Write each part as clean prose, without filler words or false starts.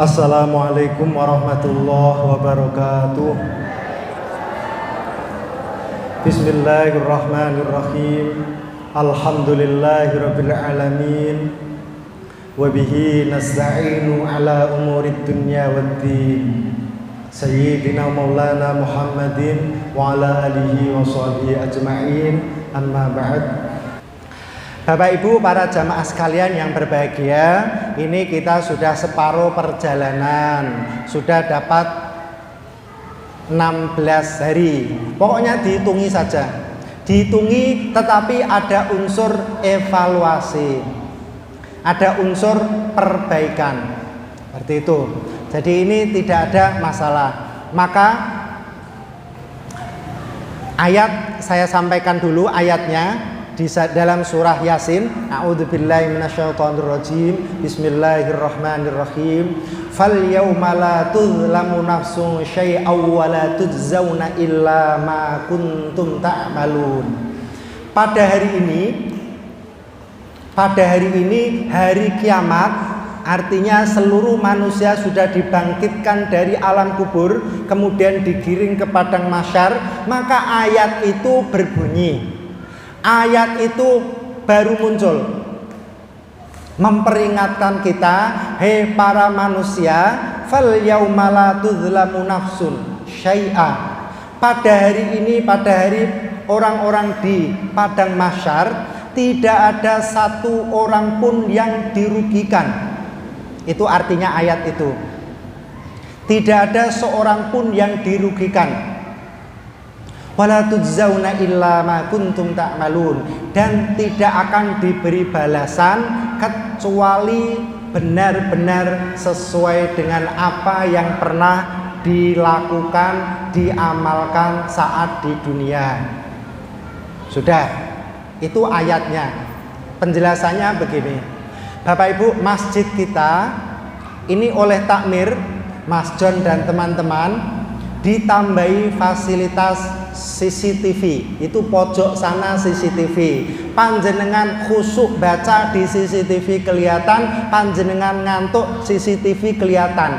Assalamualaikum warahmatullahi wabarakatuh. Bismillahirrahmanirrahim. Alhamdulillahirabbil alamin. Wa bihi nasta'inu ala umurid dunya waddin. Sayyidina Maulana Muhammadin wa ala alihi wa sahbihi ajma'in. Amma ba'd. Bapak Ibu para jamaah sekalian yang berbahagia, ini kita sudah separuh perjalanan, sudah dapat 16 hari. Pokoknya dihitungi saja, dihitungi, tetapi ada unsur evaluasi, ada unsur perbaikan, seperti itu. Jadi ini tidak ada masalah. Maka ayat saya sampaikan dulu ayatnya. Di dalam surah Yasin, a'udzubillahi minasyaitonirrajim, bismillahirrahmanirrahim. Fal yauma la tuzlamu nafsun syai'aw wa la tujzauna illa ma kuntum ta'malun. Pada hari ini hari kiamat, artinya seluruh manusia sudah dibangkitkan dari alam kubur, kemudian digiring ke padang mahsyar, maka ayat itu berbunyi. Ayat itu baru muncul memperingatkan kita, hei para manusia, fal yauma la tuzlamu nafsun syai'a. Pada hari ini, pada hari orang-orang di padang mahsyar, tidak ada satu orang pun yang dirugikan. Itu artinya ayat itu. Tidak ada seorang pun yang dirugikan. Wala tujzauna illa ma kuntum ta'malun, dan tidak akan diberi balasan kecuali benar-benar sesuai dengan apa yang pernah dilakukan, diamalkan saat di dunia. Sudah, itu ayatnya. Penjelasannya begini. Bapak Ibu, masjid kita ini oleh takmir Mas John dan teman-teman ditambahi fasilitas CCTV. Itu pojok sana CCTV. Panjenengan khusuk baca di CCTV kelihatan, panjenengan ngantuk CCTV kelihatan.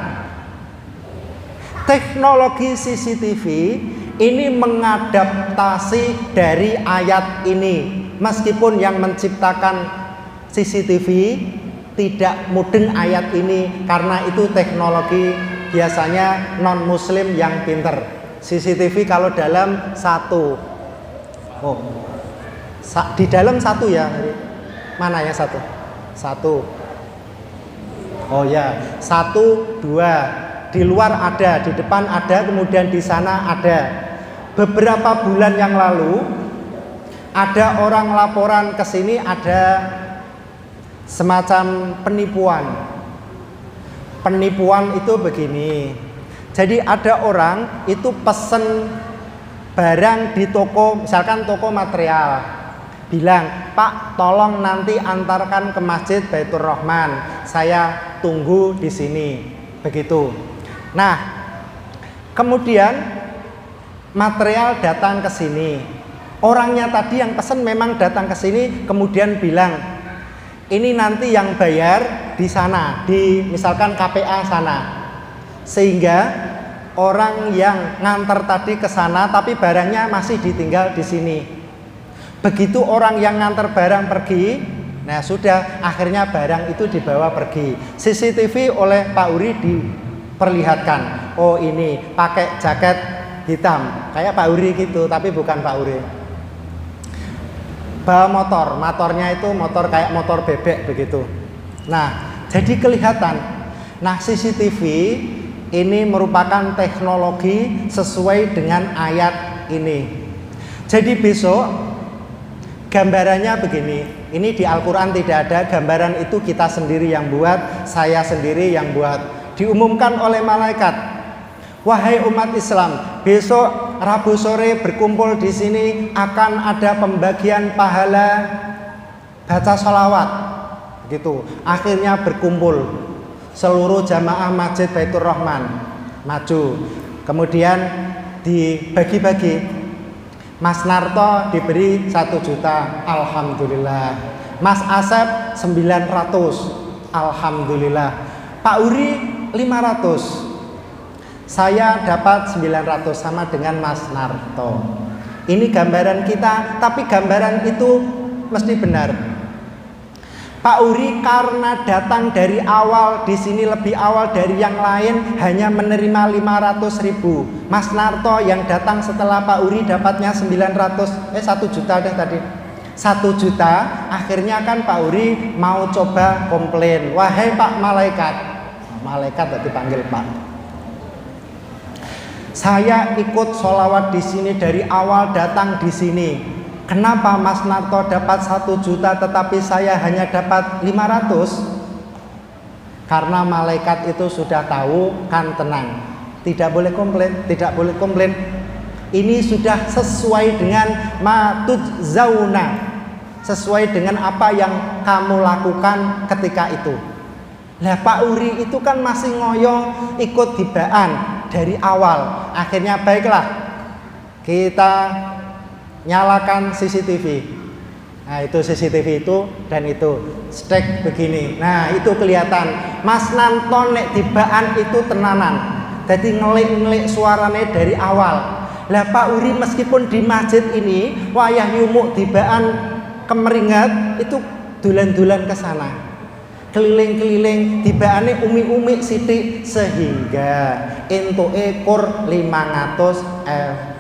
Teknologi CCTV ini mengadaptasi dari ayat ini. Meskipun yang menciptakan CCTV tidak mudeng ayat ini, karena itu teknologi biasanya non muslim yang pinter. CCTV kalau dalam satu, di dalam satu ya, mana ya satu? Satu, oh ya, satu, dua, di luar ada, di depan ada, kemudian di sana ada. Beberapa bulan yang lalu ada orang laporan ke sini, ada semacam penipuan. Penipuan itu begini. Jadi ada orang itu pesen barang di toko, misalkan toko material, bilang, Pak tolong nanti antarkan ke Masjid Baitur Rahman, saya tunggu di sini, begitu. Nah, kemudian material datang ke sini, orangnya tadi yang pesen memang datang ke sini, kemudian bilang, ini nanti yang bayar di sana, di misalkan KPA sana. Sehingga orang yang nganter tadi ke sana tapi barangnya masih ditinggal di sini. Begitu orang yang nganter barang pergi, nah sudah, akhirnya barang itu dibawa pergi. CCTV oleh Pak Uri diperlihatkan. Oh ini pakai jaket hitam, kayak Pak Uri gitu, tapi bukan Pak Uri. Bawa motornya itu motor kayak motor bebek begitu. Nah, jadi kelihatan. Nah, CCTV ini merupakan teknologi sesuai dengan ayat ini. Jadi besok gambarannya begini. Ini di Al-Quran tidak ada, gambaran itu kita sendiri yang buat, saya sendiri yang buat. Diumumkan oleh malaikat, wahai umat Islam, besok Rabu sore berkumpul di sini akan ada pembagian pahala baca sholawat, gitu. Akhirnya berkumpul seluruh jamaah Masjid Baitur Rahman, maju. Kemudian dibagi-bagi. Mas Narto diberi 1 juta, alhamdulillah. Mas Asep 900, alhamdulillah. Pak Uri 500. Saya dapat 900 sama dengan Mas Narto. Ini gambaran kita, tapi gambaran itu mesti benar. Pak Uri karena datang dari awal, di sini lebih awal dari yang lain, hanya menerima 500.000. Mas Narto yang datang setelah Pak Uri dapatnya 1 juta deh tadi. 1 juta, akhirnya kan Pak Uri mau coba komplain. Wahai Pak Malaikat, malaikat tak dipanggil Pak. Saya ikut sholawat di sini dari awal datang di sini. Kenapa Mas Narto dapat 1 juta tetapi saya hanya dapat 500? Karena malaikat itu sudah tahu, kan tenang. Tidak boleh komplain, tidak boleh komplain. Ini sudah sesuai dengan matujzauna, sesuai dengan apa yang kamu lakukan ketika itu. Lah Pak Uri itu kan masih ngoyo ikut hibaan dari awal. Akhirnya baiklah, kita nyalakan CCTV. Nah itu CCTV itu dan itu stek begini. Nah itu kelihatan Mas Narto nek tibaan itu tenanan. Jadi ngelik-ngelik suaranya dari awal. Lah Pak Uri meskipun di masjid ini wayah yumuk tibaan kemeringat itu dulan-dulan ke sana. Keliling-keliling tibaane umi-umi sithik sehingga entuke kur 500.000.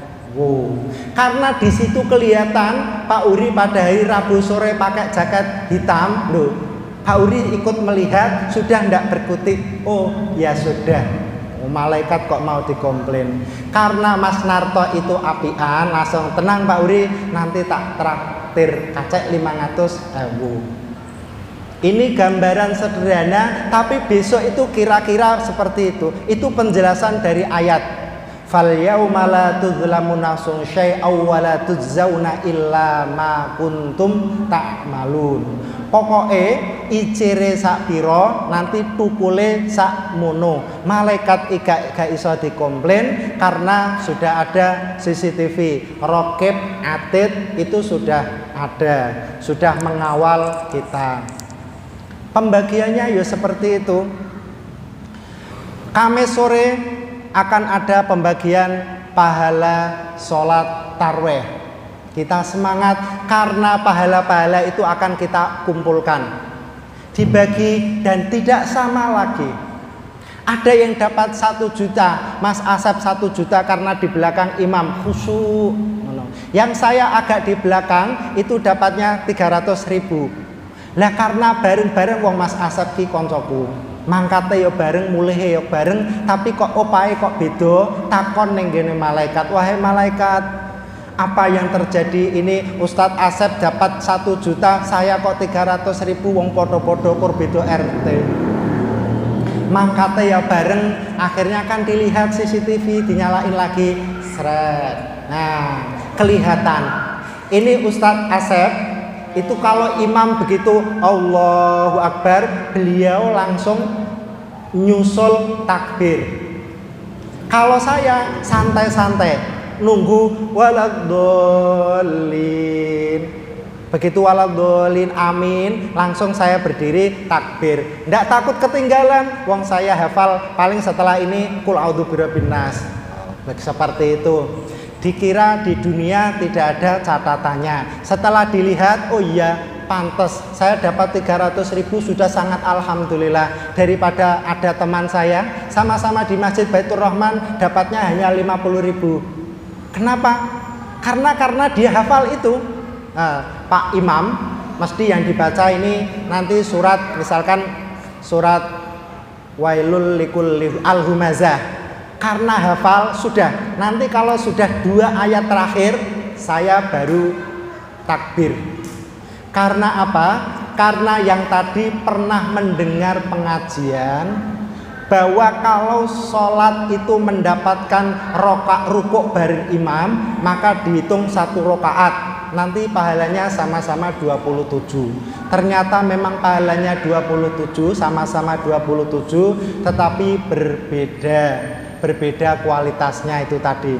Karena di situ kelihatan Pak Uri pada hari Rabu sore pakai jaket hitam, loh. Pak Uri ikut melihat, sudah ndak berkutik. Oh ya sudah, malaikat kok mau dikomplain. Karena Mas Narto itu apian, langsung tenang Pak Uri, nanti tak traktir kacek 500.000. Ini gambaran sederhana, tapi besok itu kira-kira seperti itu. Itu penjelasan dari ayat. Fal yauma la tuzlamu nafsun syai'aw wa la tujzauna illa ma kuntum ta'malun. Pokoke icire sak pira nanti tukule sak mono. Malaikat gak iso dikomplain karena sudah ada CCTV. Rokib atid itu sudah ada, sudah mengawal kita. Pembagiannya ya seperti itu. Kamis sore akan ada pembagian pahala sholat tarweh. Kita semangat karena pahala-pahala itu akan kita kumpulkan, dibagi dan tidak sama lagi. Ada yang dapat 1 juta, Mas Asep 1 juta karena di belakang imam khusyuk. Yang saya agak di belakang itu dapatnya 300.000. Lah karena bareng-bareng wong Mas Asep ki koncoku. Mangkate ya bareng, mulih ya bareng, tapi kok opahe kok beda. Takon ning ngene malaikat, wahai malaikat, apa yang terjadi ini? Ustadz Asep dapat 1 juta, saya kok 300.000, wong podo-podo kur beda RT. Mangkate ya bareng, akhirnya kan dilihat CCTV, dinyalain lagi, seret. Nah, kelihatan. Ini Ustadz Asep itu kalau imam begitu Allahu Akbar, beliau langsung nyusul takbir. Kalau saya santai-santai nunggu waladhdallin, begitu waladhdallin amin, langsung saya berdiri takbir. Ndak takut ketinggalan, wong saya hafal paling setelah ini qul a'udzu birabbin nas. Seperti itu. Dikira di dunia tidak ada catatannya. Setelah dilihat, oh iya, pantas saya dapat 300.000 sudah sangat alhamdulillah. Daripada ada teman saya sama-sama di Masjid Baitur Rahman dapatnya hanya 50.000. Kenapa? Karena dia hafal itu. Pak Imam mesti yang dibaca ini nanti surat, misalkan surat Wailul likulli al-humazah. Karena hafal sudah, nanti kalau sudah 2 ayat terakhir saya baru takbir. Karena apa? Karena yang tadi pernah mendengar pengajian bahwa kalau sholat itu mendapatkan rukuk bareng imam, maka dihitung 1 rakaat. Nanti pahalanya sama-sama 27. Ternyata memang pahalanya 27, sama-sama 27, tetapi berbeda kualitasnya itu tadi.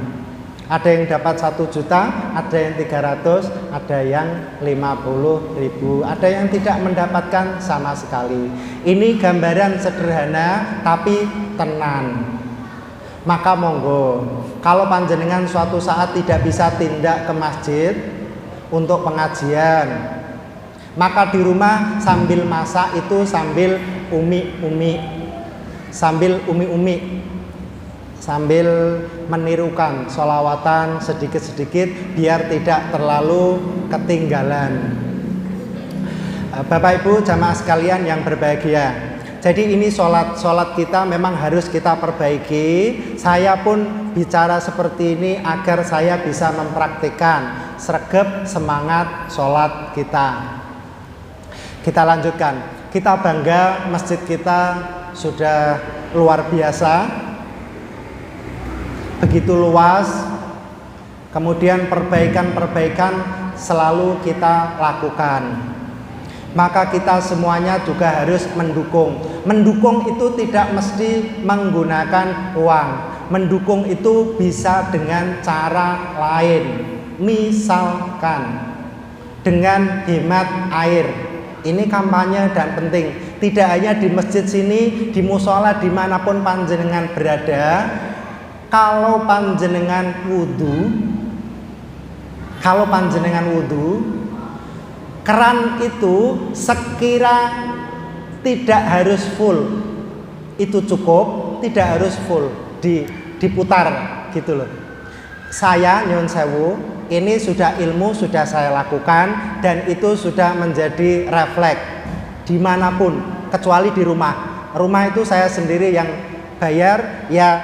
Ada yang dapat 1 juta, ada yang 300, ada yang 50.000, ada yang tidak mendapatkan sama sekali. Ini gambaran sederhana, tapi tenan. Maka monggo, kalau panjenengan suatu saat tidak bisa tindak ke masjid untuk pengajian, maka di rumah sambil masak itu sambil umi-umi, sambil menirukan sholawatan sedikit-sedikit biar tidak terlalu ketinggalan. Bapak Ibu jamaah sekalian yang berbahagia, jadi ini sholat kita memang harus kita perbaiki. Saya pun bicara seperti ini agar saya bisa mempraktikkan sregep semangat sholat kita. Kita lanjutkan. Kita bangga masjid kita sudah luar biasa, begitu luas. Kemudian perbaikan selalu kita lakukan. Maka kita semuanya juga harus mendukung. Mendukung itu tidak mesti menggunakan uang. Mendukung itu bisa dengan cara lain. Misalkan dengan hemat air. Ini kampanye dan penting. Tidak hanya di masjid sini, di musola dimanapun panjenengan berada. Kalau panjenengan wudhu, keran itu sekira tidak harus full, itu cukup, tidak harus full, diputar gitu loh. Saya nyun sewu, ini sudah ilmu sudah saya lakukan dan itu sudah menjadi refleks dimanapun, kecuali di rumah. Rumah itu saya sendiri yang bayar, ya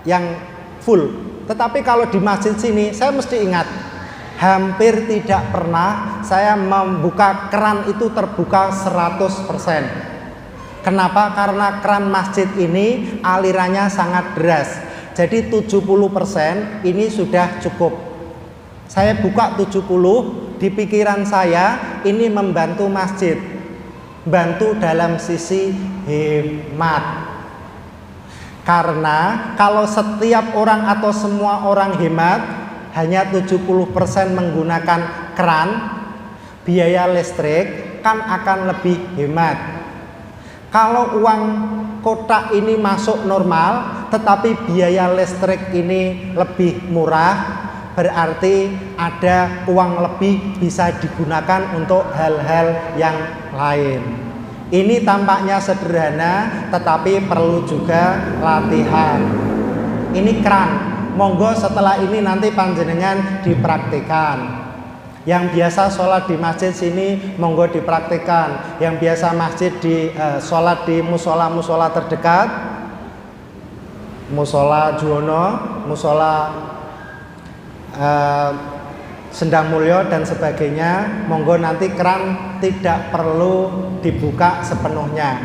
yang full. Tetapi kalau di masjid sini saya mesti ingat, hampir tidak pernah saya membuka keran itu terbuka 100%. Kenapa? Karena keran masjid ini alirannya sangat deras. Jadi 70% ini sudah cukup. Saya buka 70, di pikiran saya ini membantu masjid. Bantu dalam sisi hemat. Karena kalau setiap orang atau semua orang hemat, hanya 70% menggunakan keran, biaya listrik kan akan lebih hemat. Kalau uang kotak ini masuk normal, tetapi biaya listrik ini lebih murah, berarti ada uang lebih bisa digunakan untuk hal-hal yang lain. Ini tampaknya sederhana, tetapi perlu juga latihan. Ini keran. Monggo setelah ini nanti panjenengan dipraktikkan. Yang biasa sholat di masjid sini monggo dipraktikkan. Yang biasa masjid sholat di musola terdekat, musola Juwono, musola Sendang Mulyo dan sebagainya, monggo nanti keran tidak perlu dibuka sepenuhnya.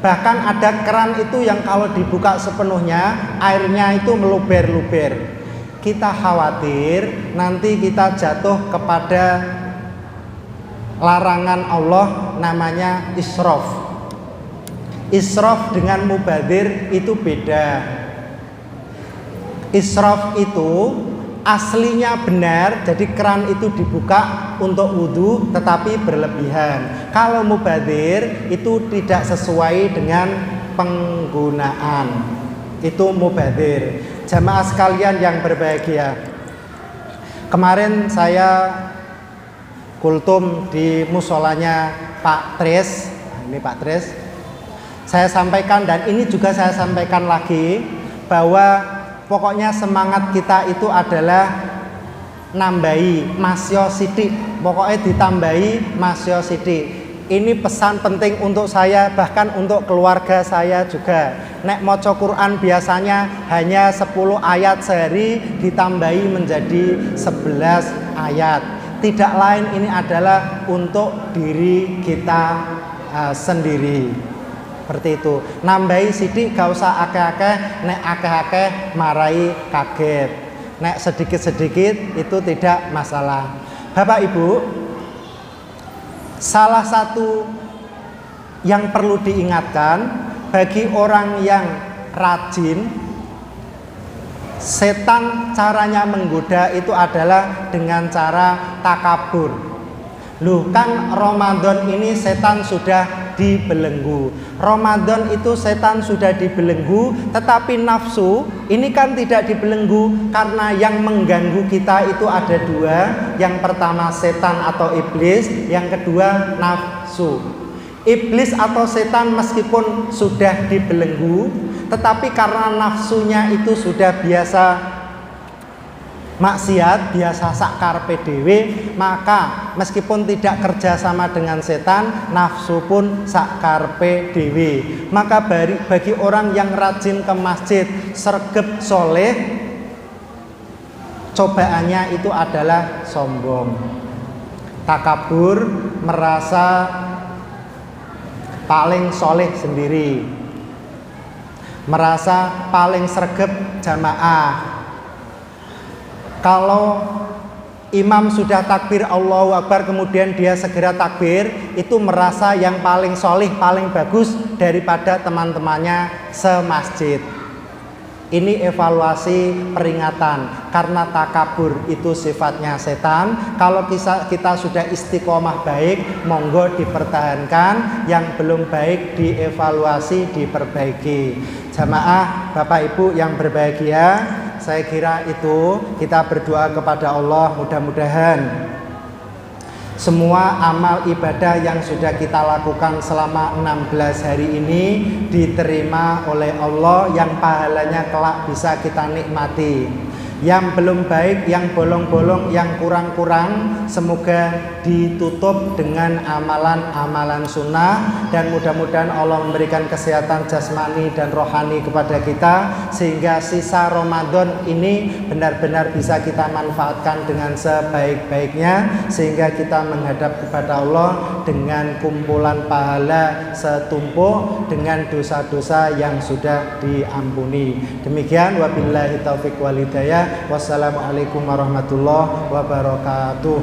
Bahkan ada keran itu yang kalau dibuka sepenuhnya airnya itu meluber-luber. Kita khawatir nanti kita jatuh kepada larangan Allah namanya israf. Israf dengan mubadir itu beda. Israf itu aslinya benar, jadi keran itu dibuka untuk wudhu tetapi berlebihan. Kalau mubadir itu tidak sesuai dengan penggunaan, itu mubadir. Jamaah sekalian yang berbahagia, kemarin saya kultum di musolanya Pak Tris. Ini Pak Tris, saya sampaikan dan ini juga saya sampaikan lagi bahwa pokoknya semangat kita itu adalah nambahi masyo sidik, pokoknya ditambahi masyo sidik. Ini pesan penting untuk saya, bahkan untuk keluarga saya juga. Nek maca Quran biasanya hanya 10 ayat sehari, ditambahi menjadi 11 ayat. Tidak lain, ini adalah untuk diri kita sendiri. Seperti itu. Nambahi sidik, gak usah akeh-akeh. Nek akeh-akeh marai kaget. Nek sedikit-sedikit itu tidak masalah. Bapak Ibu, salah satu yang perlu diingatkan bagi orang yang rajin, setan caranya menggoda itu adalah dengan cara takabur. Loh, kan Ramadan ini setan sudah dibelenggu. Ramadan itu setan sudah dibelenggu, tetapi nafsu ini kan tidak dibelenggu, karena yang mengganggu kita itu ada dua. Yang pertama setan atau iblis, yang kedua nafsu. Iblis atau setan meskipun sudah dibelenggu, tetapi karena nafsunya itu sudah biasa maksiat, biasa sakar PDW, maka meskipun tidak kerja sama dengan setan, nafsu pun sakar PDW. Maka bagi orang yang rajin ke masjid, sregep soleh, cobaannya itu adalah sombong, takabur, merasa paling soleh sendiri, merasa paling sregep jamaah. Kalau imam sudah takbir Allahu Akbar kemudian dia segera takbir, itu merasa yang paling soleh, paling bagus daripada teman-temannya semasjid. Ini evaluasi peringatan, karena takabur itu sifatnya setan. Kalau kita sudah istiqomah baik, monggo dipertahankan. Yang belum baik dievaluasi, diperbaiki. Jamaah Bapak Ibu yang berbahagia, saya kira itu kita berdoa kepada Allah, mudah-mudahan semua amal ibadah yang sudah kita lakukan selama 16 hari ini diterima oleh Allah, yang pahalanya kelak bisa kita nikmati. Yang belum baik, yang bolong-bolong, yang kurang-kurang, semoga ditutup dengan amalan-amalan sunnah, dan mudah-mudahan Allah memberikan kesehatan jasmani dan rohani kepada kita, sehingga sisa Ramadan ini benar-benar bisa kita manfaatkan dengan sebaik-baiknya, sehingga kita menghadap kepada Allah dengan kumpulan pahala setumpuk, dengan dosa-dosa yang sudah diampuni. Demikian, wabillahi taufiq wal hidayah. Wassalamualaikum warahmatullahi wabarakatuh.